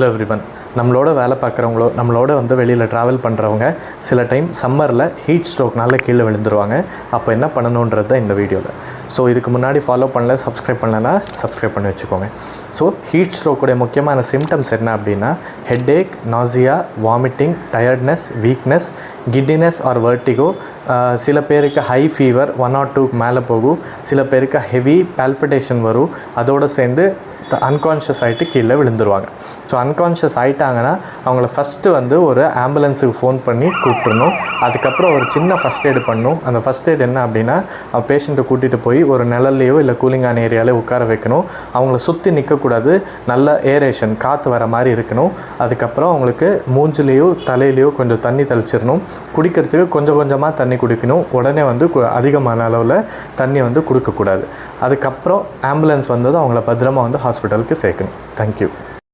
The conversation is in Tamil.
Hello everyone. நம்மளோட வேலை பார்க்குறவங்களோ நம்மளோட வெளியில் ட்ராவல் பண்ணுறவங்க சில டைம் சம்மரில் ஹீட் ஸ்ட்ரோக்னால கீழே விழுந்துருவாங்க. அப்போ என்ன பண்ணணுன்றது தான் இந்த வீடியோவில். ஸோ இதுக்கு முன்னாடி ஃபாலோ பண்ணல, சப்ஸ்கிரைப் பண்ணலன்னா சப்ஸ்கிரைப் பண்ணி வச்சுக்கோங்க. ஸோ ஹீட் ஸ்ட்ரோக்குடைய முக்கியமான சிம்டம்ஸ் என்ன அப்படின்னா headache, nausea, vomiting, tiredness, weakness, giddiness or vertigo. சில பேருக்கு ஹை ஃபீவர் 1 or 2 மேலே போகும். சில பேருக்கு ஹெவி பால்பிட்டேஷன் வரும். அதோடு சேர்ந்து அன்கான்ஷியஸ் ஆகிட்டு கீழே விழுந்துருவாங்க. ஸோ அன்கான்ஷியஸ் ஆகிட்டாங்கன்னா அவங்கள ஃபஸ்ட்டு ஒரு ஆம்புலன்ஸுக்கு ஃபோன் பண்ணி கூப்பிட்றணும். அதுக்கப்புறம் ஒரு சின்ன ஃபஸ்ட் எய்டு பண்ணணும். அந்த ஃபஸ்ட் எய்டு என்ன அப்படின்னா பேஷண்ட்டை கூட்டிகிட்டு போய் ஒரு நிழல்லையோ இல்லை கூலிங்கான ஏரியாவிலே உட்கார வைக்கணும். அவங்கள சுற்றி நிற்கக்கூடாது, நல்ல ஏரேஷன் காற்று வர மாதிரி இருக்கணும். அதுக்கப்புறம் அவங்களுக்கு மூஞ்சிலேயோ தலையிலையோ கொஞ்சம் தண்ணி தெளிச்சிடணும். குடிக்கிறதுக்கு கொஞ்சம் கொஞ்சமாக தண்ணி குடிக்கணும். உடனே அதிகமான அளவில் தண்ணி கொடுக்கக்கூடாது. அதுக்கப்புறம் ஆம்புலன்ஸ் அவங்கள பத்திரமா ஹாஸ்பிட்டலுக்கு சேர்க்கணும். தேங்க்யூ.